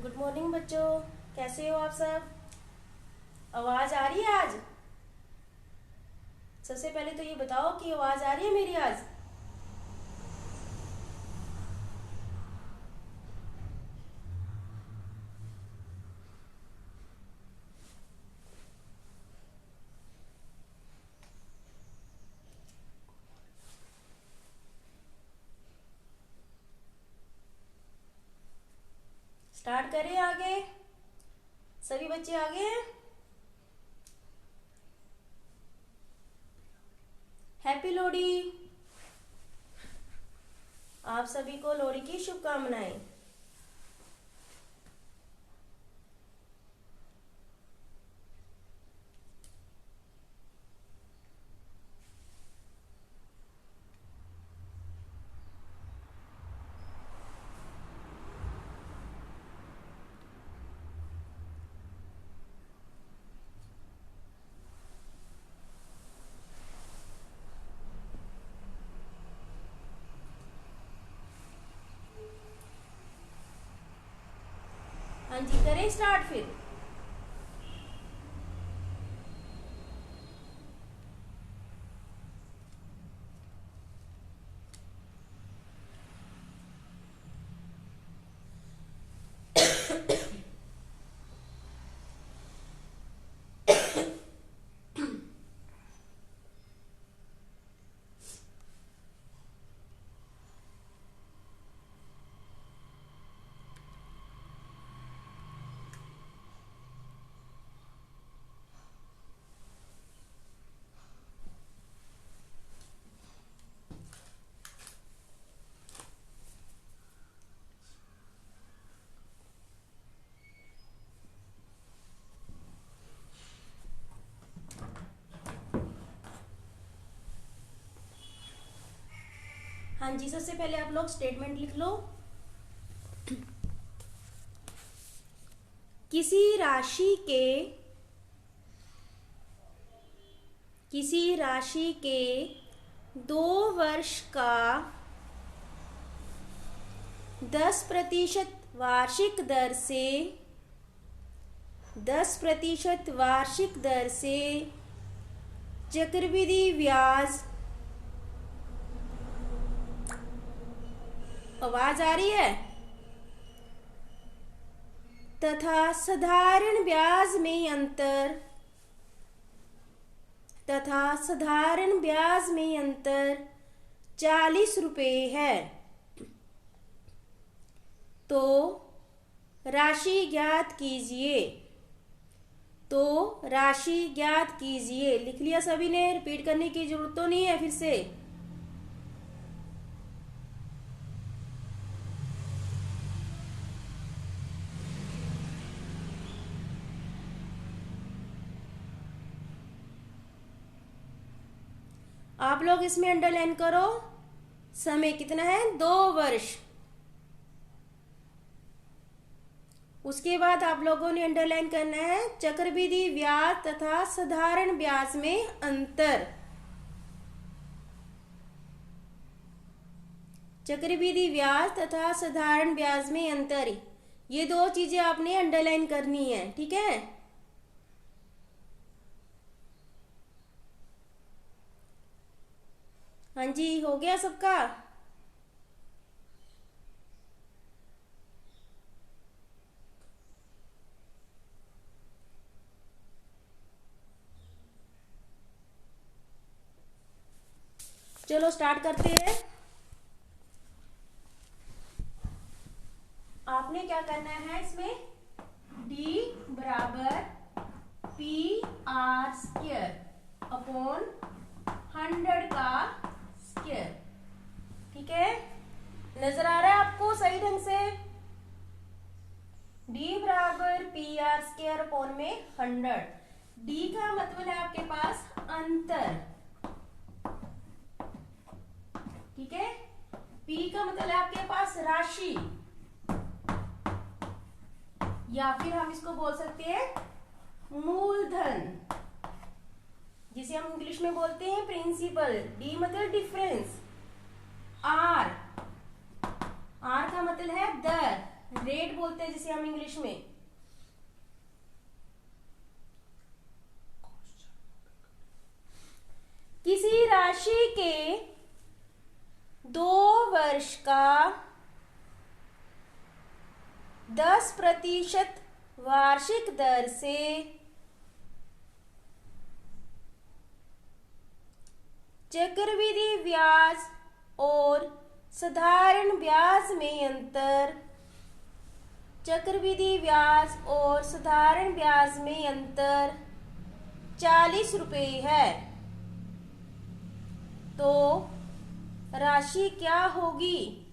Good morning बच्चों, कैसे हो आप सब। आवाज आ रही है आज। सबसे पहले तो ये बताओ कि आवाज आ रही है मेरी आज। स्टार्ट करें आगे। सभी बच्चे आगे हैं। हैप्पी लोहड़ी। आप सभी को लोहड़ी की शुभकामनाएं। हाँ जी, करें स्टार्ट फिर। हाँ जी, सबसे पहले आप लोग स्टेटमेंट लिख लो। किसी राशि के 2 वर्ष का 10% वार्षिक दर से चक्रवृद्धि ब्याज, आवाज आ रही है, तथा साधारण ब्याज में अंतर 40 रुपए है, तो राशि ज्ञात कीजिए। लिख लिया सभी ने। रिपीट करने की जरूरत तो नहीं है फिर से। आप लोग इसमें अंडरलाइन करो। समय कितना है? 2 वर्ष। उसके बाद आप लोगों ने अंडरलाइन करना है चक्रवृद्धि ब्याज तथा साधारण ब्याज में अंतर। चक्रवृद्धि ब्याज तथा साधारण ब्याज में अंतर, ये 2 चीजें आपने अंडरलाइन करनी है, ठीक है। हाँ जी, हो गया सबका। चलो स्टार्ट करते हैं। आपने क्या करना है इसमें? D बराबर PR² अपॉन 100 का स्क्वायर, ठीक है। नजर आ रहा है आपको सही ढंग से? D बराबर PR² अपॉन में 100। D का मतलब है आपके पास अंतर, ठीक है। P का मतलब है आपके पास राशि, या फिर हम इसको बोल सकते हैं मूलधन, जिसे हम इंग्लिश में बोलते हैं प्रिंसिपल। D मतलब डिफरेंस। R का मतलब है दर, रेट बोलते हैं जिसे हम इंग्लिश में। किसी राशि के 2 वर्ष का 10% वार्षिक दर से चक्रवृद्धि ब्याज और साधारण ब्याज में अंतर, चक्रवृद्धि ब्याज और साधारण ब्याज में अंतर 40 रुपये है, तो राशि क्या होगी?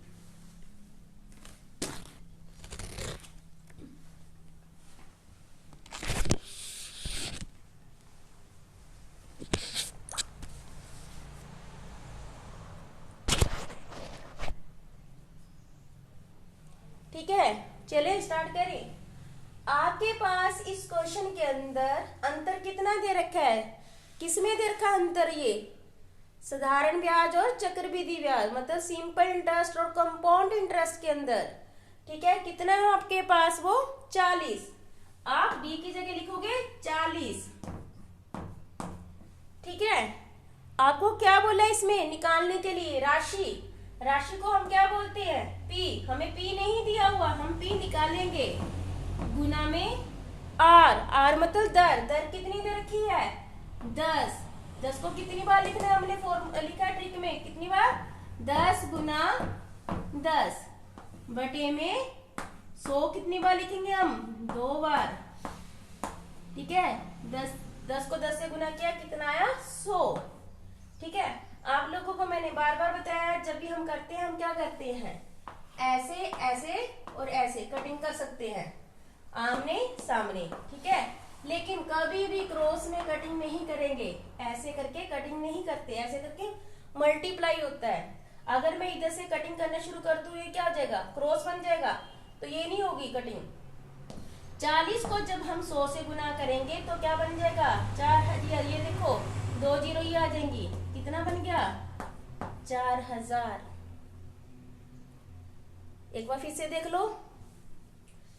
ठीक है, चलिए स्टार्ट करें। आपके पास इस क्वेश्चन के अंदर अंतर कितना दे रखा है? किसमें दे रखा अंतर? ये साधारण ब्याज और चक्रवृद्धि ब्याज, मतलब सिंपल इंटरेस्ट और कंपाउंड इंटरेस्ट के अंदर। ठीक है, कितना है आपके पास? वो 40। आप डी की जगह लिखोगे 40। ठीक है, आपको क्या बोला इसमें निकालने के लिए? राशि। राशि को हम क्या बोलते हैं? पी। हमें पी नहीं दिया हुआ, हम पी निकालेंगे। गुना में आर। आर मतलब दर। दर कितनी दे रखी है? 10। 10 को कितनी बार लिखना है? हमने लिखा ट्रिक में कितनी बार? 10 गुना 10 बटे में 100 कितनी बार लिखेंगे हम? 2 बार। ठीक है, 10 को 10 से गुना किया, कितना आया? 100। ठीक है, आप लोगों को मैंने बार बार बताया, जब भी हम करते हैं हम क्या करते हैं? ऐसे, ऐसे और ऐसे कटिंग कर सकते हैं, आमने सामने। ठीक है, लेकिन कभी भी क्रॉस में कटिंग नहीं करेंगे। ऐसे करके कटिंग नहीं करते, ऐसे करके मल्टीप्लाई होता है। अगर मैं इधर से कटिंग करना शुरू कर दूं, ये क्या हो जाएगा? क्रॉस बन जाएगा, तो ये नहीं होगी कटिंग। 40 को जब हम 100 से गुना करेंगे तो क्या बन जाएगा? 4000। ये देखो 2 जीरो ही आ जाएंगी। कितना बन गया? 4000। एक बार फिर से देख लो।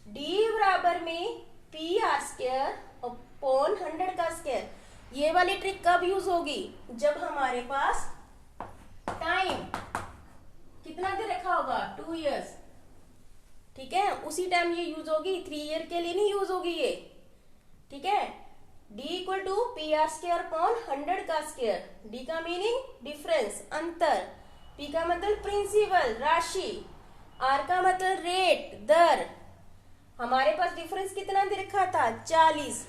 D बराबर में पी आर स्क्वायर अपॉन 100 का स्क्वायर। ये वाली ट्रिक कब यूज होगी? जब हमारे पास टाइम कितना दे रखा होगा? 2 इयर्स। ठीक है, उसी टाइम ये यूज होगी, 3 ईयर के लिए नहीं यूज होगी ये। ठीक है, D equal to P R square upon 100 का स्क्वायर। D का मीनिंग डिफरेंस, अंतर। P का मतलब प्रिंसिपल, राशि। R का मतलब रेट, दर। हमारे पास डिफरेंस कितना दे रखा था? 40।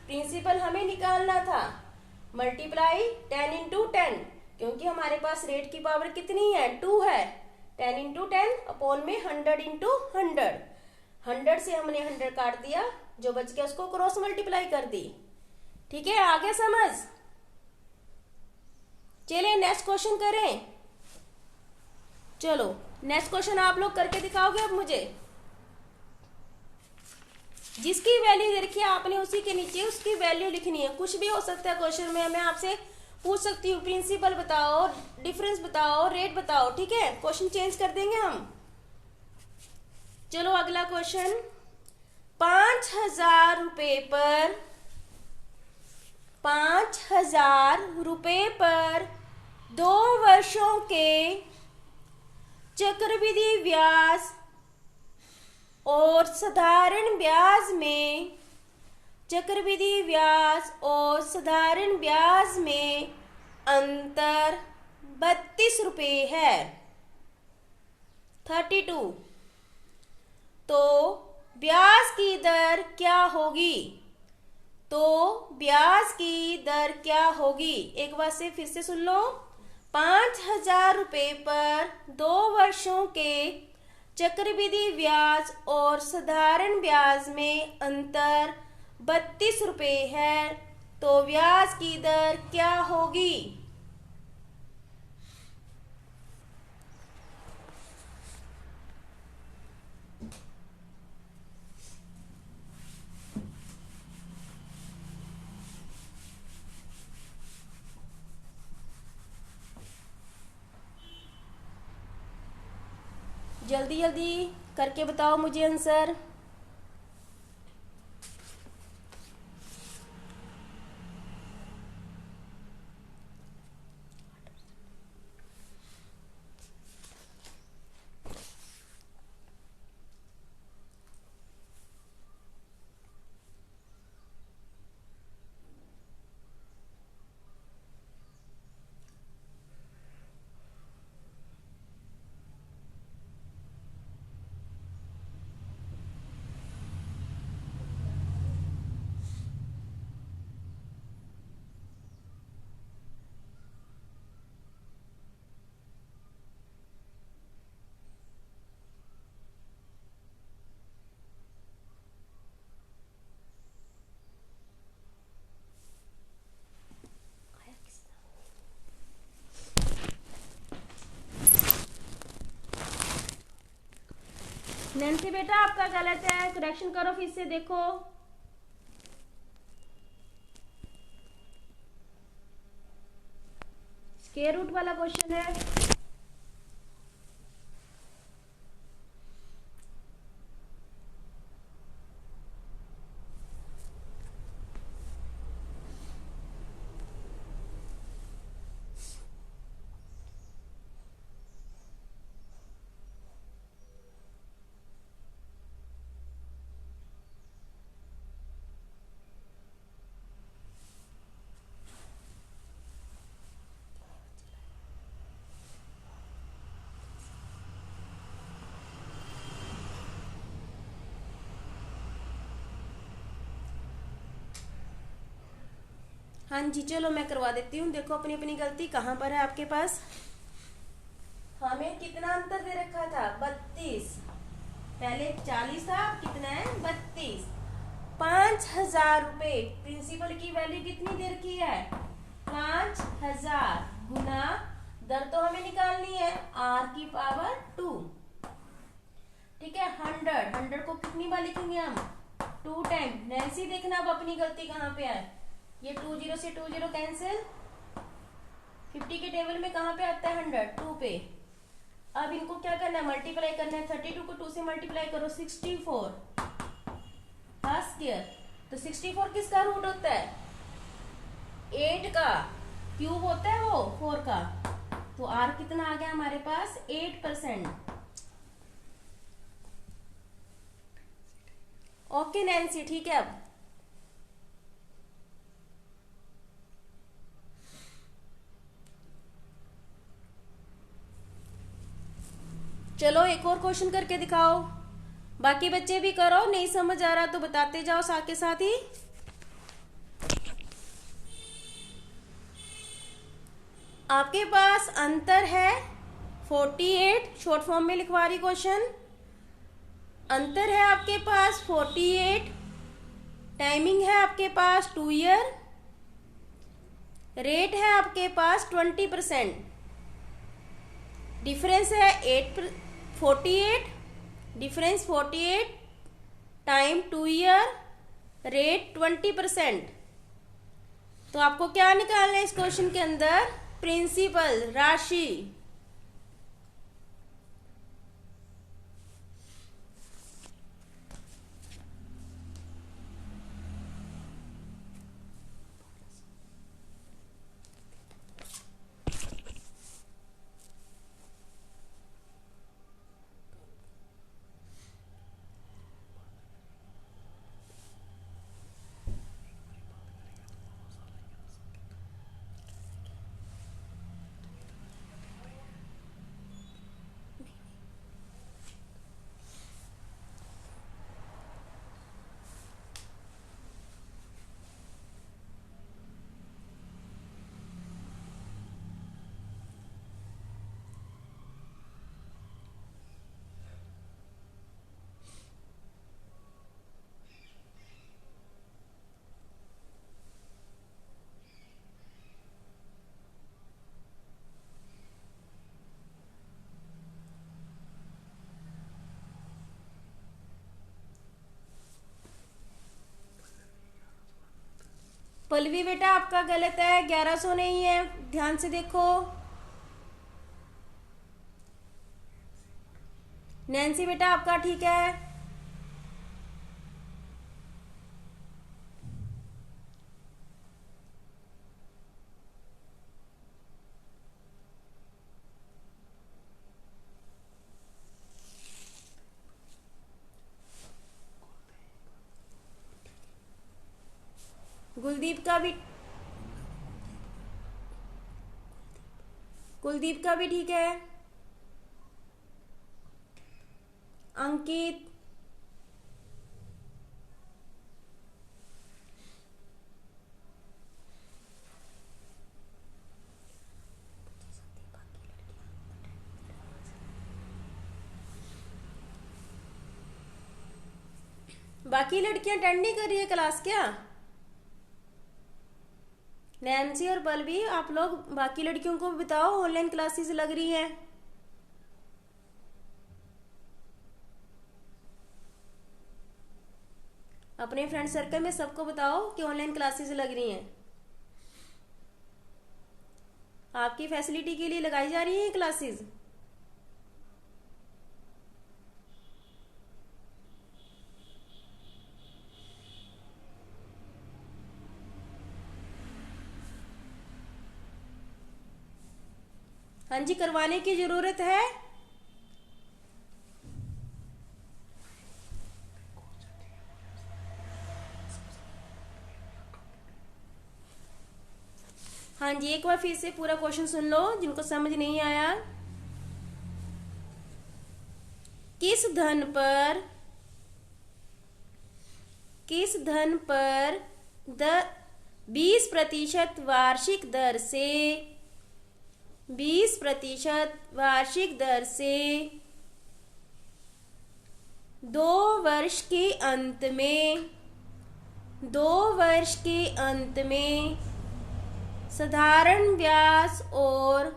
प्रिंसिपल हमें निकालना था। मल्टीप्लाई 10 इंटू 10, क्योंकि हमारे पास रेट की पावर कितनी है? 2 है। 10 इंटू 10 अपॉन में 100 इंटू 100। 100 से हमने 100 काट दिया, जो बच गया उसको क्रॉस मल्टीप्लाई कर दी। ठीक है, आगे समझ। चलिए नेक्स्ट क्वेश्चन करें। चलो नेक्स्ट क्वेश्चन आप लोग करके दिखाओगे अब मुझे। जिसकी वैल्यू दे रखी है आपने उसी के नीचे उसकी वैल्यू लिखनी है। कुछ भी हो सकता है क्वेश्चन में, मैं आपसे पूछ सकती हूँ प्रिंसिपल बताओ, डिफरेंस बताओ, रेट बताओ। ठीक है, क्वेश्चन चेंज कर देंगे हम। चलो अगला क्वेश्चन। 5000 रुपए पर 5000 रुपए पर 2 वर्षों के चक्रवृद्धि ब्याज और साधारण ब्याज में, चक्रवृद्धि ब्याज और साधारण ब्याज में अंतर 32 रुपये है, 32। तो ब्याज की दर क्या होगी? तो ब्याज की दर क्या होगी? एक बार से फिर से सुन लो। 5000 रुपये पर 2 वर्षों के चक्रवृद्धि ब्याज और साधारण ब्याज में अंतर 32 रुपये है, तो ब्याज की दर क्या होगी? जल्दी जल्दी करके बताओ मुझे आंसर। नैन्सी बेटा आपका गलत है, करेक्शन करो फिर से देखो। स्क्वायर रूट वाला क्वेश्चन है। हाँ जी चलो मैं करवा देती हूँ। देखो अपनी अपनी गलती कहाँ पर है आपके पास। हमें कितना अंतर दे रखा था 32, पहले 40 था, अब कितना है 32। 5,000 रुपए प्रिंसिपल की वैल्यू कितनी दे रखी है 5,000 गुना दर तो हमें निकालनी है r⁴ 2। ठीक है 100 को कितनी बार लिखेंगे हम 2 टाइम। नैन्सी देखना अब अपनी गलती कहाँ पे है। ये 20 से 20 कैंसिल, 50 के टेबल में कहाँ पे आता है 100 2 पे। अब इनको क्या करना है मल्टीप्लाई करना है। 32 को 2 से मल्टीप्लाई करो 64 का स्क्वायर। तो 64 किसका रूट होता है 8 का, क्यूब होता है वो 4 का। तो r कितना आ गया हमारे पास 8%। ओके नैन्सी ठीक है। अब चलो एक और क्वेश्चन करके दिखाओ। बाकी बच्चे भी करो, नहीं समझ आ रहा तो बताते जाओ साथ के साथ ही। आपके पास अंतर है 48, शॉर्ट फॉर्म में लिखवा रही क्वेश्चन। अंतर है आपके पास 48, टाइमिंग है आपके पास 2 ईयर, रेट है आपके पास 20%, डिफरेंस है 48, डिफरेंस 48 टाइम 2 ईयर, रेट 20%। तो आपको क्या निकालना है इस क्वेश्चन के अंदर प्रिंसिपल राशि। पल्लवी बेटा आपका गलत है, 1100 नहीं है, ध्यान से देखो। नैन्सी बेटा आपका ठीक है? कुलदीप का भी ठीक है। अंकित, बाकी लड़कियां अटेंड नहीं कर रही है क्लास क्या? नैन्सी और पल्लवी आप लोग बाकी लड़कियों को बताओ ऑनलाइन क्लासेस लग रही हैं। अपने फ्रेंड सर्कल में सबको बताओ कि ऑनलाइन क्लासेस लग रही हैं। आपकी फैसिलिटी के लिए लगाई जा रही हैं क्लासेस। हाँ जी, करवाने की जरूरत है। हाँ जी, एक बार फिर से पूरा क्वेश्चन सुन लो जिनको समझ नहीं आया। किस धन पर 20% वार्षिक दर से 20% वार्षिक दर से 2 वर्ष के अंत में साधारण ब्याज और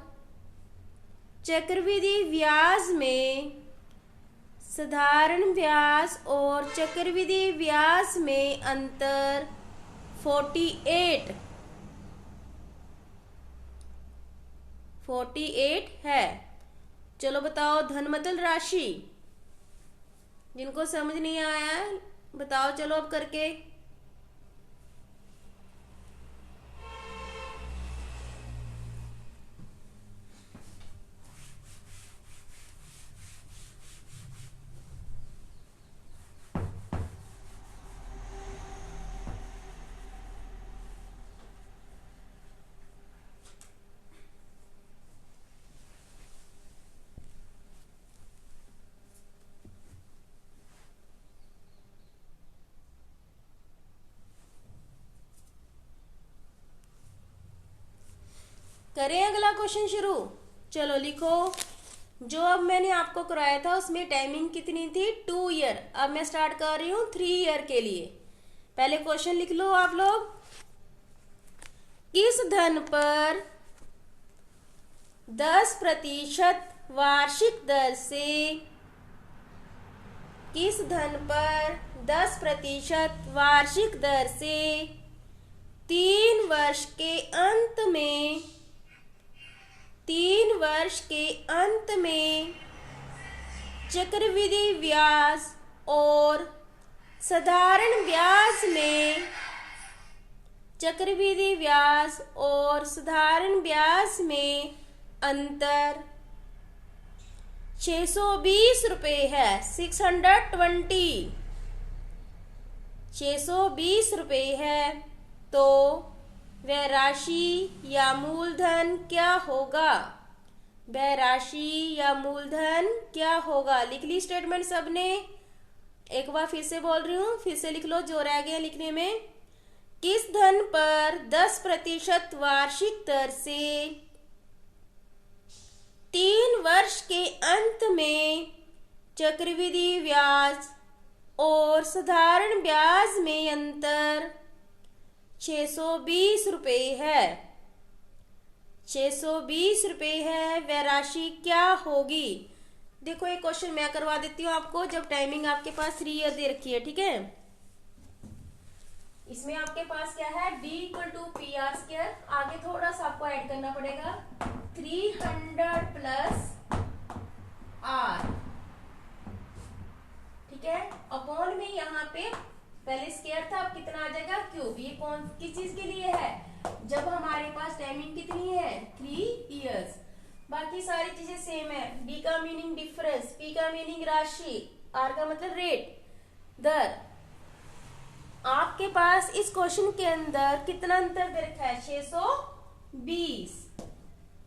चक्रवृद्धि ब्याज में अंतर 48 है। चलो बताओ धनमतल राशि। जिनको समझ नहीं आया बताओ चलो अब करके। करें अगला क्वेश्चन शुरू। चलो लिखो। जो अब मैंने आपको कराया था उसमें टाइमिंग कितनी थी? 2 ईयर। अब मैं स्टार्ट कर रही हूँ 3 ईयर के लिए। पहले क्वेश्चन लिख लो आप लोग। किस धन पर 10% वार्षिक दर से 3 वर्ष के अंत में चक्रवृद्धि ब्याज और साधारण ब्याज में अंतर 620 रुपये है। 620 रुपये है। तो वह राशि या मूलधन क्या होगा? लिख ली स्टेटमेंट सबने? एक बार फिर से बोल रही हूँ, फिर से लिख लो जो रह गया लिखने में। किस धन पर 10% वार्षिक दर से 3 वर्ष के अंत में चक्रवृद्धि ब्याज और साधारण ब्याज में अंतर 620 रुपये है। 620 रुपये है, वह राशि क्या होगी? देखो एक क्वेश्चन मैं करवा देती हूँ आपको, जब टाइमिंग आपके पास 3 ईयर दे रखी है, ठीक है। इसमें आपके पास क्या है? D = PR²। आगे थोड़ा सा आपको ऐड करना पड़ेगा। 300 + R पे पहले स्क्वायर था, अब कितना आ जाएगा क्यूब। ये कौन किस चीज के लिए है, जब हमारे पास टाइमिंग कितनी है 3 इयर्स। बाकी सारी चीजें सेम है। डी का मीनिंग डिफरेंस, पी का मीनिंग राशि, आर का मतलब रेट, दर। आपके पास इस क्वेश्चन के अंदर कितना अंतर दे रखा है 620।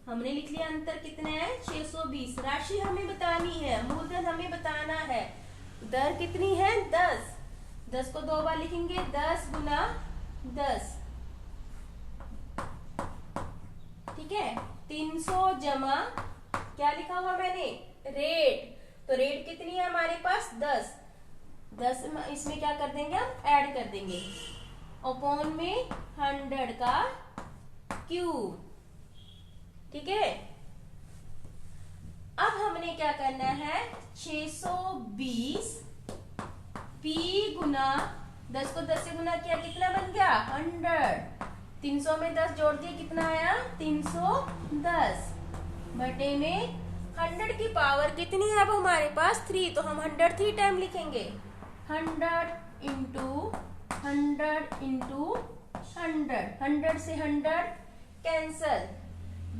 हमने लिख लिया अंतर कितना है 620। राशि हमें बतानी है, मूलधन हमें बताना है, दर कितनी है 10। 10 को 2 बार लिखेंगे, 10 गुना 10, ठीक है। 300 जमा क्या लिखा हुआ मैंने रेट, तो रेट कितनी है हमारे पास 10। 10 इसमें क्या कर देंगे हम ऐड कर देंगे, अपॉन में 100 का क्यूब, ठीक है। अब हमने क्या करना है 620 पी गुना 10 को 10 से गुना किया, कितना बन गया 100। 300 में 10 जोड़ दिए, कितना आया 310 बटे में 100 की पावर कितनी है अब हमारे पास 3, तो हम 100 3 टाइम लिखेंगे। 100 इंटू 100 इंटू 100, 100 से 100 कैंसल,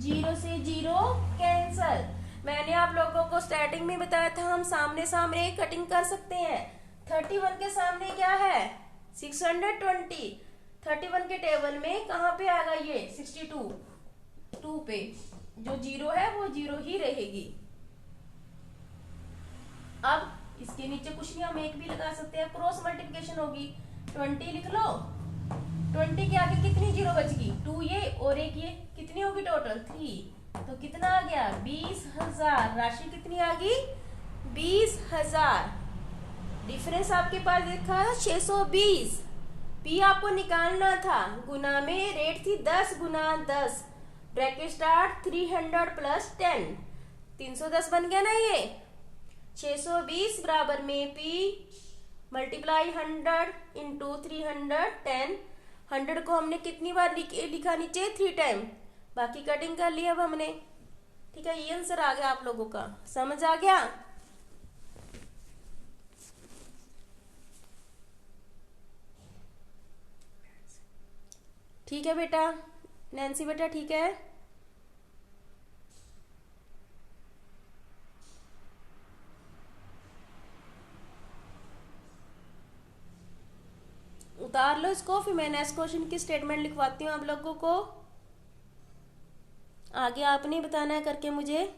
0 से 0 कैंसल। मैंने आप लोगों को स्टार्टिंग में बताया था हम सामने सामने कटिंग कर सकते हैं। 31 के सामने क्या है 620, 31 के टेबल में कहाँ पे आएगा ये 62, 2 पे जो 0 है वो 0 ही रहेगी। अब इसके नीचे कुछ नहीं, हम 1 भी लगा सकते हैं, क्रॉस मल्टीप्लिकेशन होगी। 20 लिख लो, 20 के आगे कितनी 0 बचगी 2 ये और 1 ये, कितनी होगी टोटल 3, तो कितना आ गया 20,000। राशि कितनी आ गई 20,000। डिफरेंस आपके पास देखा 620, पी आपको निकालना था, गुना में रेट थी 10 गुना 10, ब्रैकेट स्टार्ट 300 प्लस 10, 310 बन गया ना ये। 620 बराबर में पी मल्टीप्लाई 100 इंटू 310, 100 को हमने कितनी बार लिखा नीचे 3 टाइम, बाकी कटिंग कर ली अब हमने, ठीक है। ये आंसर आ गया आप लोगों का, समझ आ गया। ठीक है बेटा, नैन्सी बेटा ठीक है। उतार लो इसको, फिर मैं नेक्स्ट क्वेश्चन की स्टेटमेंट लिखवाती हूँ आप लोगों को, आगे आपने बताना है करके मुझे।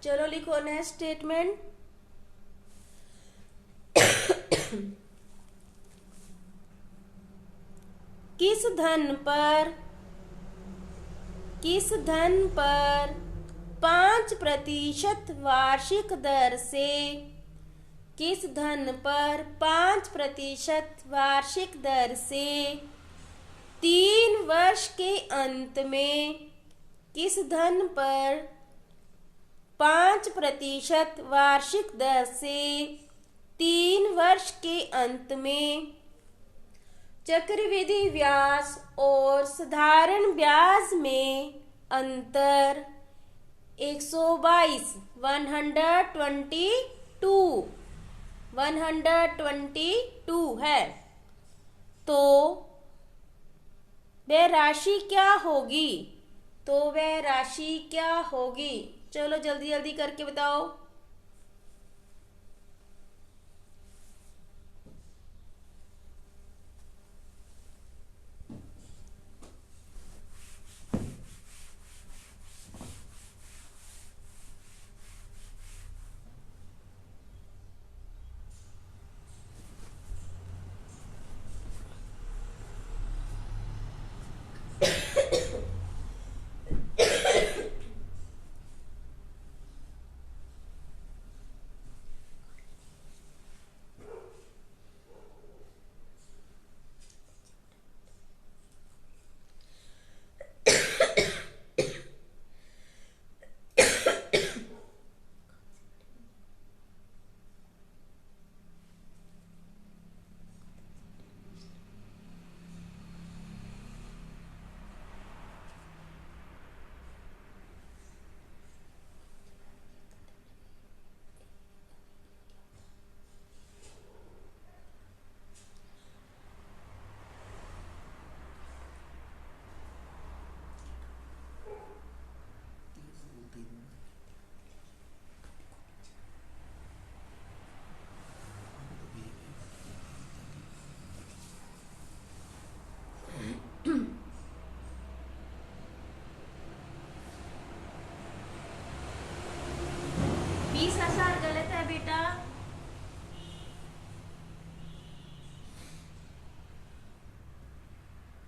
चलो लिखो नेक्स्ट स्टेटमेंट। किस धन पर 5% वार्षिक दर से, किस धन पर 5% वार्षिक दर से 3 वर्ष के अंत में, किस धन पर 5% वार्षिक दर से 3 वर्ष के अंत में चक्रवृद्धि ब्याज और साधारण ब्याज में अंतर 122 122 है, तो वह राशि क्या होगी, तो वह राशि क्या होगी। चलो जल्दी जल्दी करके बताओ।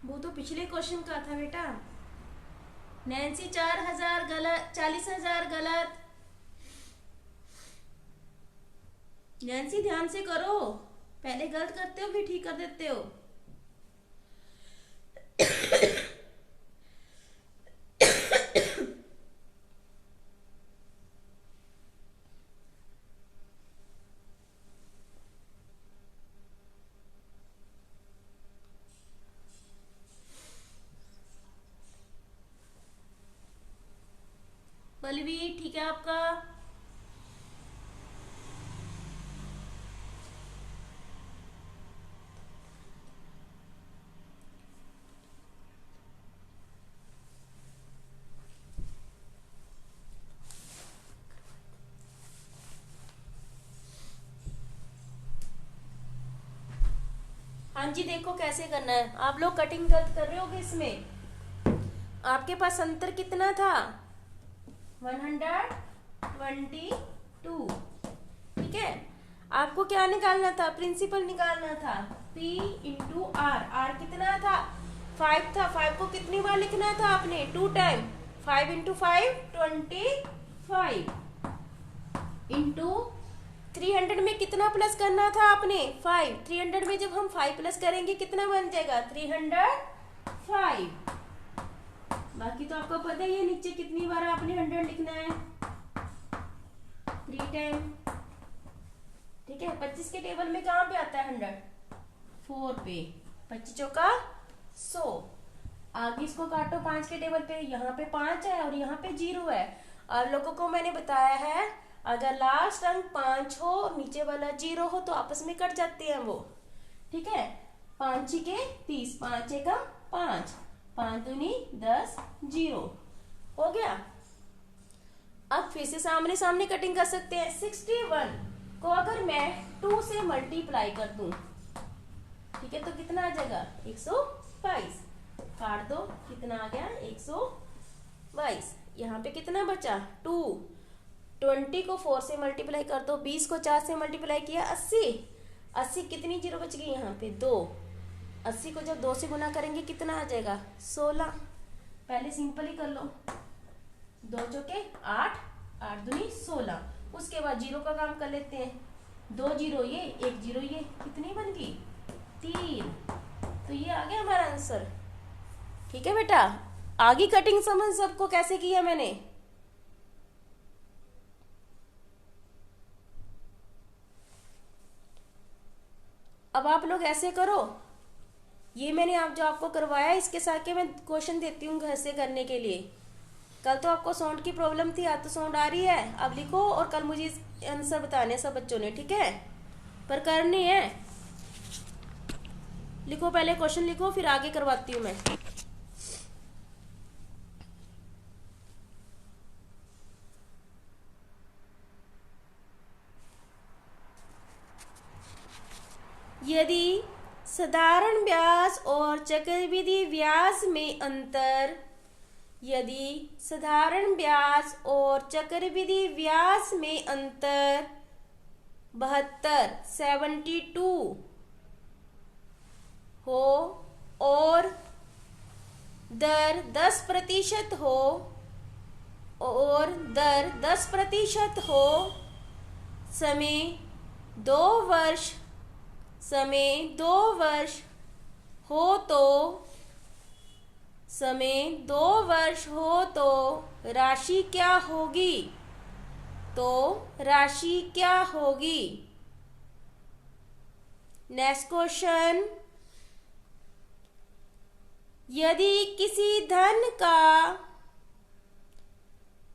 वो तो पिछले क्वेश्चन का था बेटा। नैन्सी 4000 गलत, 40,000 गलत। नैन्सी ध्यान से करो, पहले गलत करते हो फिर ठीक कर देते हो। पल्लवी ठीक है आपका। हाँ जी, देखो कैसे करना है। आप लोग कटिंग गलत कर रहे होगे इसमें। आपके पास अंतर कितना था? 122। ठीक है, आपको क्या निकालना था? प्रिंसिपल निकालना था। P into are. आर कितना था? 5 था। 5 को कितनी बार लिखना था आपने? 2 टाइम। 5 इंटू 5 25 इंटू 300 में कितना प्लस करना था आपने? 5। 300 में जब हम 5 प्लस करेंगे कितना बन जाएगा? 305। बाकी तो आपको पता ही है नीचे कितनी बार आपने 100 लिखना है। 3 टाइम। ठीक है, 25 के टेबल में कहाँ पे आता है 100? 4 पे। 25 चौका 100। आगे इसको काटो 5 के टेबल पे। यहाँ पे 5 है और यहाँ पे 0 है। आप लोगों को मैंने बताया है अगर लास्ट अंक 5 हो, नीचे वाला 0 हो तो आपस में कट जाते हैं वो। ठीक है, 5 के 30, 5 का 5, 5 दूनी 10, 0 हो गया। अब फिर से सामने सामने कटिंग कर सकते हैं। 61 को अगर मैं 2 से मल्टीप्लाई कर दूं, ठीक है, तो कितना आ जाएगा? 122। काट दो, कितना आ गया? 122। यहाँ पे कितना बचा? 2। 20 को 4 से मल्टीप्लाई कर दो, 20 को 4 से मल्टीप्लाई किया 80। 80 कितनी जीरो बच गई यहाँ पे? 2। 80 को जब 2 से गुना करेंगे कितना आ जाएगा? 16। पहले सिंपल ही कर लो। 2 चौके 8, 8 दूनी 16। उसके बाद 0 का काम कर लेते हैं। 2 0 ये, 1 0 ये, कितनी बन गई? 3। तो ये आ गया हमारा आंसर। ठीक है बेटा, आगे कटिंग समझ सबको कैसे किया मैंने? अब आप लोग ऐसे करो। ये मैंने आप जो आपको करवाया इसके साथ के मैं क्वेश्चन देती हूँ घर से करने के लिए। कल तो आपको साउंड की प्रॉब्लम थी, आज तो साउंड आ रही है। अब लिखो और कल मुझे आंसर बताने सब बच्चों ने, ठीक है? पर करनी है। लिखो, पहले क्वेश्चन लिखो फिर आगे करवाती हूँ मैं। यदि साधारण व्यास और चक्रवृद्धि व्यास में अंतर, यदि साधारण व्यास और चक्रवृद्धि व्यास में अंतर 72 हो और दर 10% हो, और दर 10% हो, समय 2 वर्ष, समय 2 वर्ष हो तो, समय 2 वर्ष हो तो राशि क्या होगी? तो राशि क्या होगी? Next question. यदि किसी धन का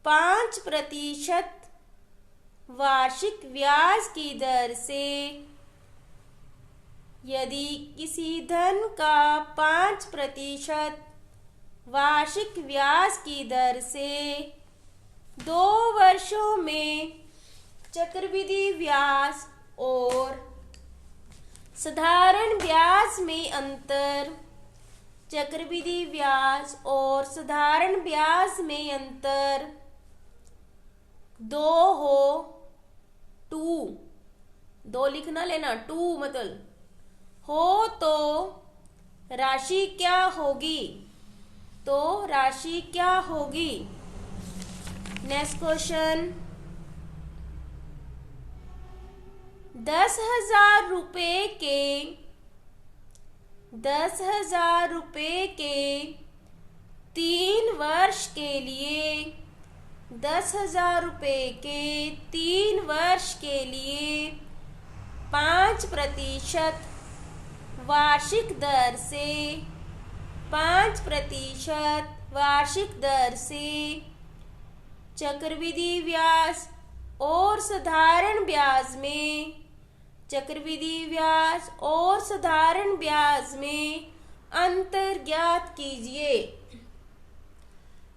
5% वार्षिक ब्याज की दर से, यदि किसी धन का 5% वार्षिक ब्याज की दर से 2 वर्षों में चक्रवृद्धि ब्याज और साधारण ब्याज में अंतर, चक्रवृद्धि ब्याज और साधारण ब्याज में अंतर 2 हो, 2 लिखना लेना, 2 मतलब हो तो राशि क्या होगी? तो राशि क्या होगी? नेक्स्ट क्वेश्चन, 10,000 रुपए के 10,000 रुपए के 3 वर्ष के लिए 10,000 रुपए के 3 वर्ष के लिए 5% वार्षिक दर से 5% वार्षिक दर से चक्रवृद्धि ब्याज और साधारण ब्याज में चक्रवृद्धि ब्याज और साधारण ब्याज में अंतर ज्ञात कीजिए।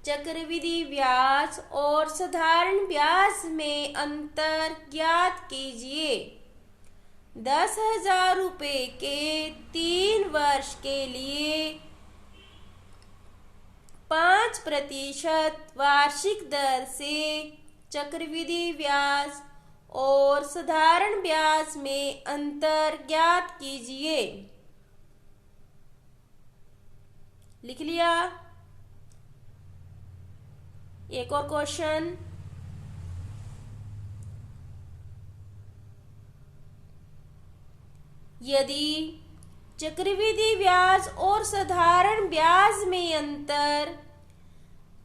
चक्रवृद्धि ब्याज और साधारण ब्याज में अंतर ज्ञात कीजिए। 10,000 रुपए के 3 वर्ष के लिए 5% वार्षिक दर से चक्रवृद्धि ब्याज और साधारण ब्याज में अंतर ज्ञात कीजिए। लिख लिया? एक और क्वेश्चन, यदि चक्रवृद्धि ब्याज और साधारण ब्याज में अंतर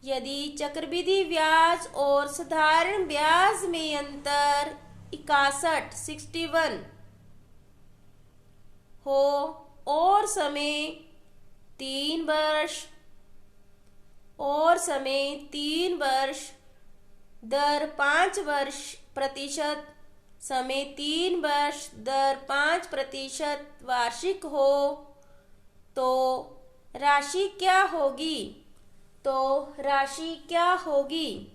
यदि चक्रवृद्धि ब्याज और साधारण ब्याज में अंतर 61 हो और समय 3 वर्ष दर 5% समय 3 वर्ष दर 5% वार्षिक हो तो राशि क्या होगी? तो राशि क्या होगी?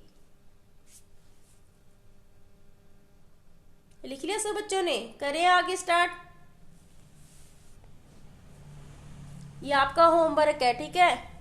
लिख लिया सब बच्चों ने? करें आगे स्टार्ट। ये आपका होमवर्क है, ठीक है?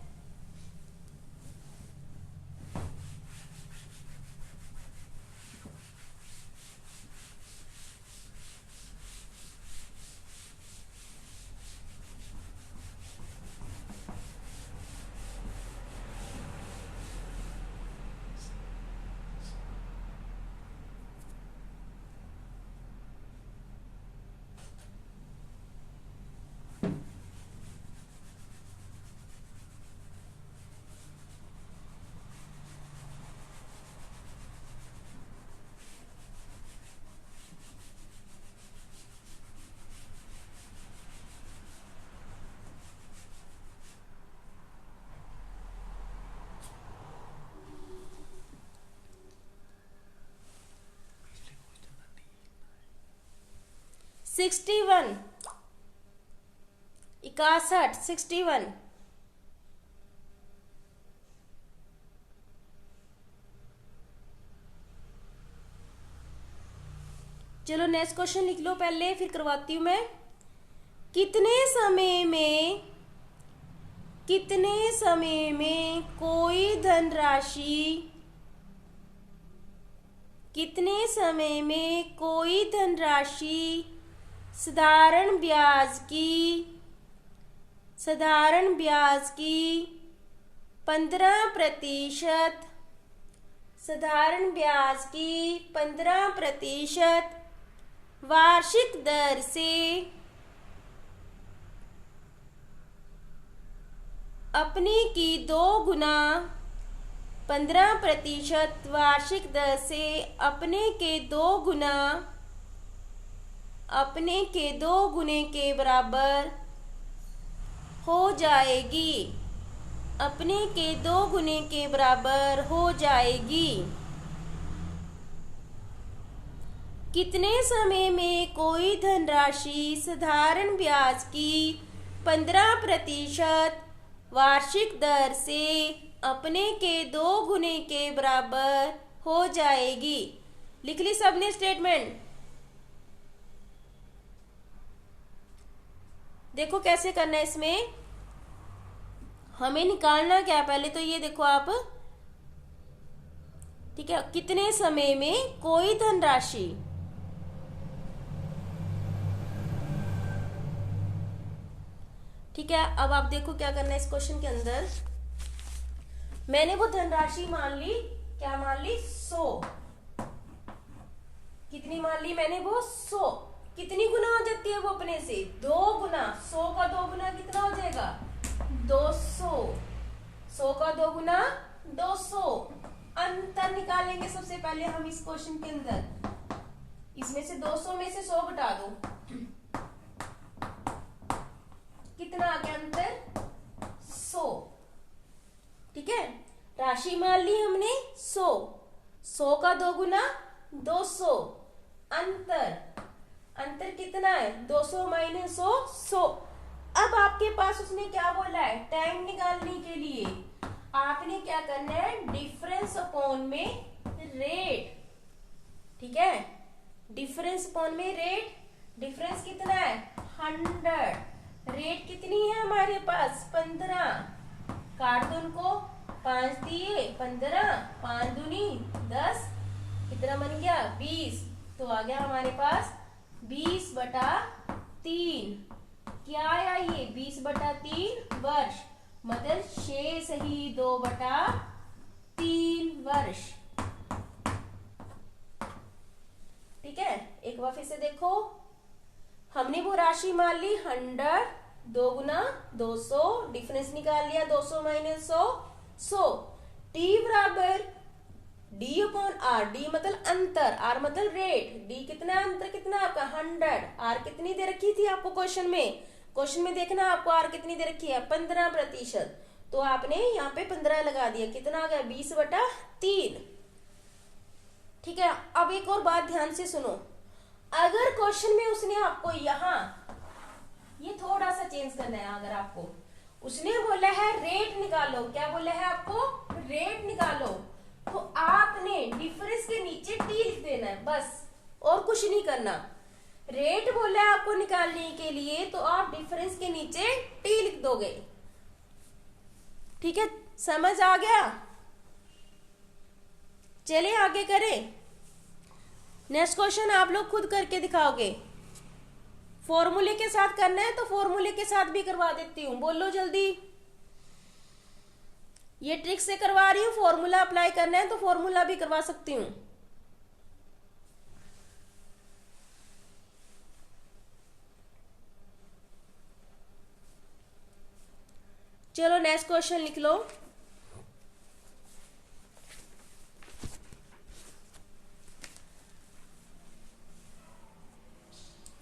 इक्यावन 61 चलो नेक्स्ट क्वेश्चन लिख लो पहले, फिर करवाती हूं मैं। कितने समय में कोई धनराशि साधारण ब्याज की 15% वार्षिक दर से अपने की 2 गुना 15% वार्षिक दर से अपने के 2 गुने के बराबर हो जाएगी। अपने के 2 गुने के बराबर हो जाएगी। कितने समय में कोई धनराशि साधारण ब्याज की 15% वार्षिक दर से अपने के 2 गुने के बराबर हो जाएगी। लिख ली सबने स्टेटमेंट? देखो कैसे करना है। इसमें हमें निकालना क्या है, पहले तो ये देखो आप, ठीक है। कितने समय में कोई धनराशि, ठीक है, अब आप देखो क्या करना है इस क्वेश्चन के अंदर। मैंने वो धनराशि मान ली, क्या मान ली, 100। कितनी मान ली मैंने, वो 100। कितनी गुना हो जाती है वो अपने से, 2 गुना। 100 का 2 गुना कितना हो जाएगा, 200। 100 का 2 गुना 200। अंतर निकालेंगे सबसे पहले हम इस क्वेश्चन के अंदर। इसमें से 200 में से 100 घटा दो, कितना आ गया अंतर, 100। ठीक है, राशि मान ली हमने 100। 100 का 2 गुना 200। अंतर कितना है, 200 माइनस 100, 100। अब आपके पास उसने क्या बोला है, टाइम निकालने के लिए आपने क्या करना है, डिफरेंस अपॉन में रेट। ठीक है, डिफरेंस अपॉन में रेट। डिफरेंस कितना है, 100। रेट कितनी है हमारे पास, 15। काट दो उनको, 5 दिए 15, 5 दूनी 10, कितना बन गया, 20। तो आ गया हमारे पास 20/3। क्या आया ये, 20/3 वर्ष, मतलब 6 सही 2/3 वर्ष। ठीक है, एक बार फिर से देखो, हमने वो राशि मान ली 100, 2 गुना 200, डिफरेंस निकाल लिया 200 माइनस 100, 100। टी बराबर डी अपॉन आर। डी मतलब अंतर, आर मतलब रेट। डी कितना, अंतर कितना आपका 100। आर कितनी दे रखी थी आपको क्वेश्चन में, क्वेश्चन में देखना आपको आर कितनी दे रखी है, 15%। तो आपने यहाँ पे 15 लगा दिया, कितना आ गया, 20/3। ठीक है, अब एक और बात ध्यान से सुनो। अगर क्वेश्चन में उसने आपको यहाँ ये थोड़ा सा चेंज करना है, अगर आपको उसने बोला है रेट निकालो, क्या बोला है आपको, रेट निकालो, तो आपने डिफरेंस के नीचे टी लिख देना है बस, और कुछ नहीं करना। रेट बोला है आपको निकालने के लिए, तो आप डिफरेंस के नीचे टी लिख दोगे। ठीक है, समझ आ गया। चलिए आगे करें। नेक्स्ट क्वेश्चन आप लोग खुद करके दिखाओगे। फॉर्मूले के साथ करना है तो फॉर्मूले के साथ भी करवा देती हूँ, बोलो जल्दी। ये ट्रिक से करवा रही हूँ, फॉर्मूला अप्लाई करना है तो फॉर्मूला भी करवा सकती हूँ। चलो नेक्स्ट क्वेश्चन लिख लो।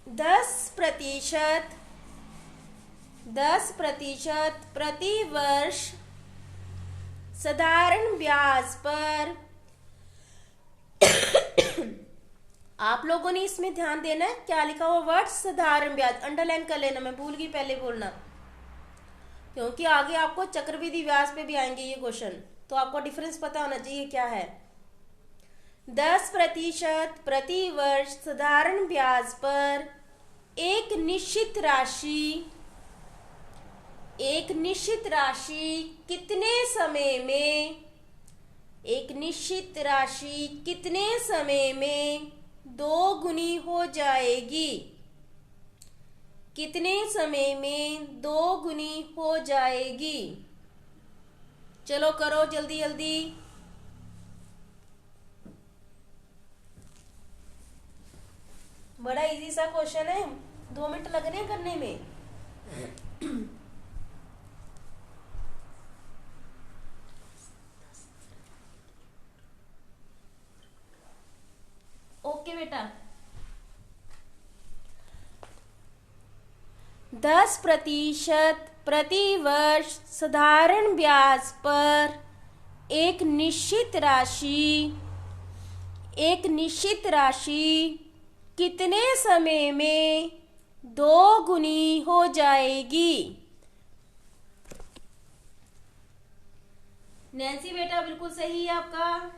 दस प्रतिशत प्रति वर्ष साधारण ब्याज पर आप लोगों ने इसमें ध्यान देना है, क्या लिखा हुआ वर्ड, साधारण ब्याज। अंडरलाइन कर लेना, मैं भूल गई पहले बोलना, क्योंकि आगे आपको चक्रवृद्धि ब्याज पे भी आएंगे ये क्वेश्चन, तो आपको डिफरेंस पता होना चाहिए क्या है। 10% प्रति वर्ष साधारण ब्याज पर एक निश्चित राशि कितने समय में 2 गुनी हो जाएगी, कितने समय में 2 गुनी हो जाएगी। चलो करो जल्दी जल्दी। बड़ा इजी सा क्वेश्चन है, 2 मिनट लग रहे हैं करने में। ओके बेटा, 10% प्रति वर्ष साधारण ब्याज पर एक निश्चित राशि कितने समय में 2 गुनी हो जाएगी। नैन्सी बेटा बिल्कुल सही है आपका।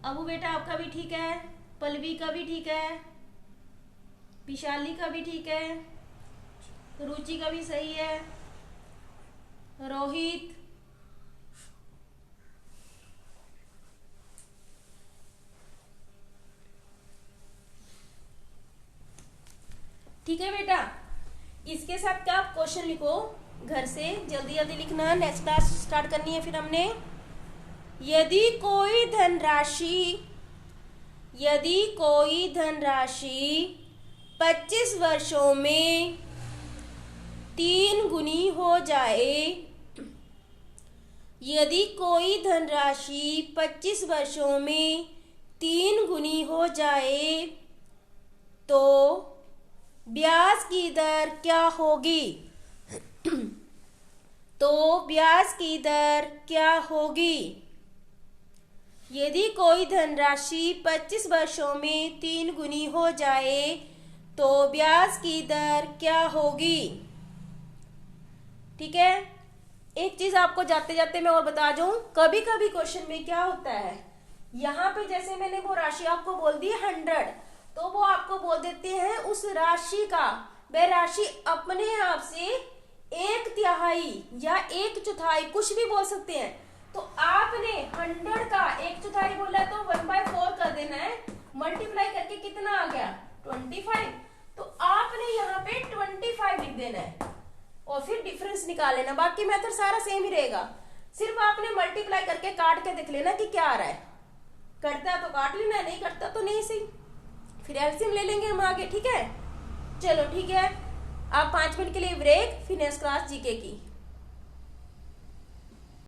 अबू बेटा आपका भी ठीक है, पल्लवी का भी ठीक है, विशाली का भी ठीक है, रुचि का भी सही है, रोहित, ठीक है बेटा, इसके साथ क्या आप क्वेश्चन लिखो घर से, जल्दी जल्दी लिखना, नेक्स्ट क्लास स्टार्ट करनी है फिर हमने। यदि कोई धनराशि 25 वर्षों में 3 गुनी हो जाए, यदि कोई धनराशि 25 वर्षों में 3 गुनी हो जाए तो ब्याज की दर क्या होगी? यदि कोई धनराशि 25 वर्षों में 3 गुनी हो जाए तो ब्याज की दर क्या होगी? ठीक है, एक चीज आपको जाते जाते मैं और बता दूं, कभी कभी क्वेश्चन में क्या होता है, यहाँ पे जैसे मैंने वो राशि आपको बोल दी 100, तो वो आपको बोल देते हैं उस राशि का, वह राशि अपने आप से 1/3 या 1/4 कुछ भी बोल सकते हैं। तो आपने 100 का 1/4 बोला तो 1/4 कर देना है, मल्टीप्लाई करके कितना आ गया 25, तो आपने यहाँ पे 25 लिख देना है और फिर डिफरेंस निकाल लेना। बाकी मेथड सारा सेम ही रहेगा, सिर्फ आपने मल्टीप्लाई करके काट के देख लेना कि क्या आ रहा है, करता है तो काट लेना, नहीं करता तो नहीं सही, फिर एलसीएम ले लेंगे हम आगे। ठीक है, चलो ठीक है, आप 5 मिनट के लिए ब्रेक, फिर नेक्स्ट क्लास जीके की।